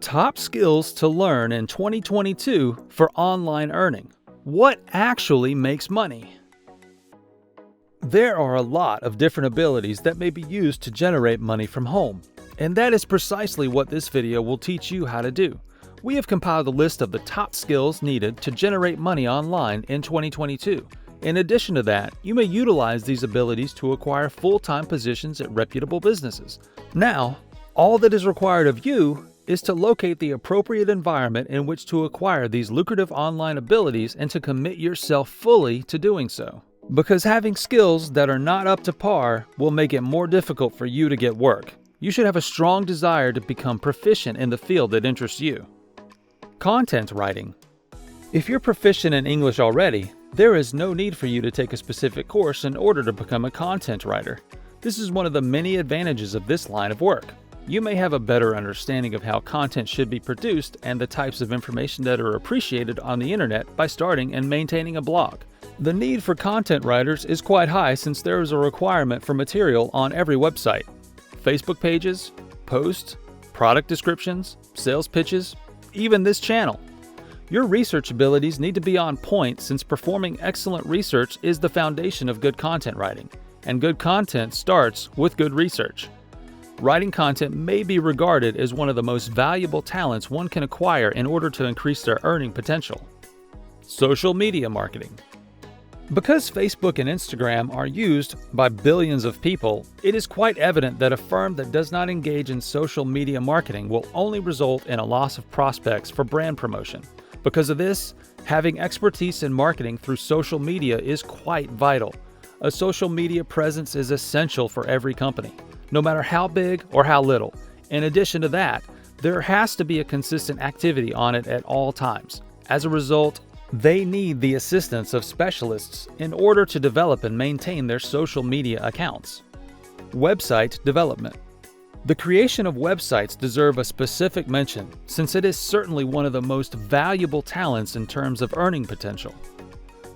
Top skills to learn in 2022 for online earning. What actually makes money? There are a lot of different abilities that may be used to generate money from home, and that is precisely what this video will teach you how to do. We have compiled a list of the top skills needed to generate money online in 2022. In addition to that, you may utilize these abilities to acquire full-time positions at reputable businesses. Now, all that is required of you is to locate the appropriate environment in which to acquire these lucrative online abilities and to commit yourself fully to doing so. Because having skills that are not up to par will make it more difficult for you to get work. You should have a strong desire to become proficient in the field that interests you. Content writing. If you're proficient in English already, there is no need for you to take a specific course in order to become a content writer. This is one of the many advantages of this line of work. You may have a better understanding of how content should be produced and the types of information that are appreciated on the internet by starting and maintaining a blog. The need for content writers is quite high since there is a requirement for material on every website. Facebook pages, posts, product descriptions, sales pitches, even this channel. Your research abilities need to be on point since performing excellent research is the foundation of good content writing, and good content starts with good research. Writing content may be regarded as one of the most valuable talents one can acquire in order to increase their earning potential. Social media marketing. Because Facebook and Instagram are used by billions of people, it is quite evident that a firm that does not engage in social media marketing will only result in a loss of prospects for brand promotion. Because of this, having expertise in marketing through social media is quite vital. A social media presence is essential for every company, no matter how big or how little. In addition to that, there has to be a consistent activity on it at all times. As a result, they need the assistance of specialists in order to develop and maintain their social media accounts. Website development. The creation of websites deserve a specific mention since it is certainly one of the most valuable talents in terms of earning potential.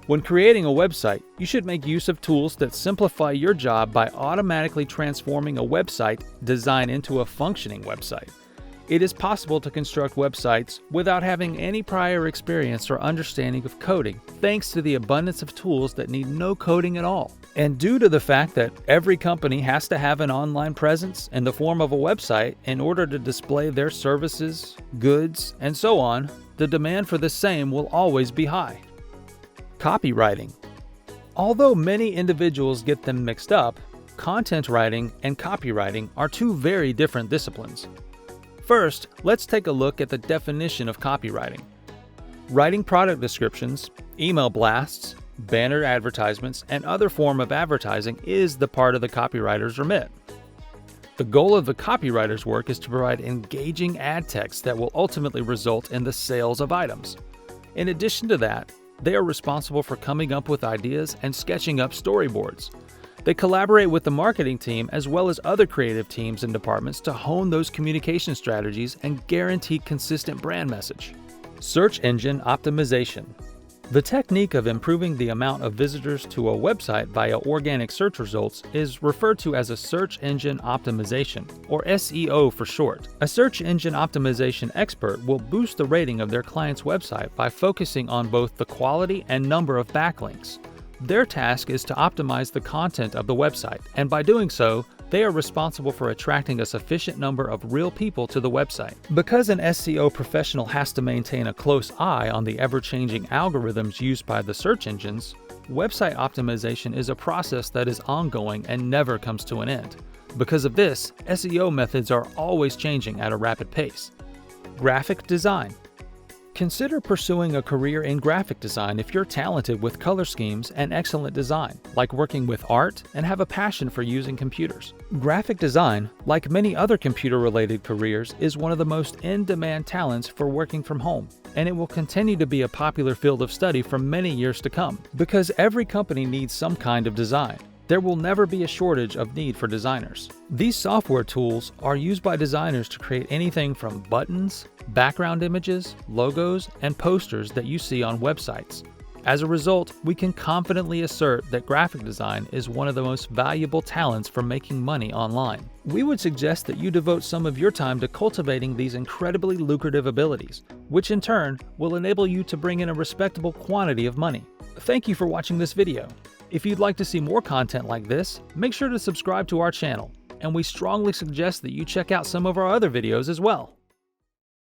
When creating a website, you should make use of tools that simplify your job by automatically transforming a website design into a functioning website. It is possible to construct websites without having any prior experience or understanding of coding, thanks to the abundance of tools that need no coding at all. And due to the fact that every company has to have an online presence in the form of a website in order to display their services, goods, and so on, the demand for the same will always be high. Copywriting. Although many individuals get them mixed up, content writing and copywriting are two very different disciplines. First, let's take a look at the definition of copywriting. Writing product descriptions, email blasts, banner advertisements, and other form of advertising is the part of the copywriter's remit. The goal of the copywriter's work is to provide engaging ad text that will ultimately result in the sales of items. In addition to that, they are responsible for coming up with ideas and sketching up storyboards. They collaborate with the marketing team as well as other creative teams and departments to hone those communication strategies and guarantee consistent brand message. Search engine optimization. The technique of improving the amount of visitors to a website via organic search results is referred to as a search engine optimization, or SEO for short. A search engine optimization expert will boost the rating of their client's website by focusing on both the quality and number of backlinks. Their task is to optimize the content of the website, and by doing so, they are responsible for attracting a sufficient number of real people to the website. Because an SEO professional has to maintain a close eye on the ever-changing algorithms used by the search engines, website optimization is a process that is ongoing and never comes to an end. Because of this, SEO methods are always changing at a rapid pace. Graphic design. Consider pursuing a career in graphic design if you're talented with color schemes and excellent design, like working with art and have a passion for using computers. Graphic design, like many other computer-related careers, is one of the most in-demand talents for working from home, and it will continue to be a popular field of study for many years to come. Because every company needs some kind of design, there will never be a shortage of need for designers. These software tools are used by designers to create anything from buttons, background images, logos, and posters that you see on websites. As a result, we can confidently assert that graphic design is one of the most valuable talents for making money online. We would suggest that you devote some of your time to cultivating these incredibly lucrative abilities, which in turn will enable you to bring in a respectable quantity of money. Thank you for watching this video. If you'd like to see more content like this, make sure to subscribe to our channel, and we strongly suggest that you check out some of our other videos as well.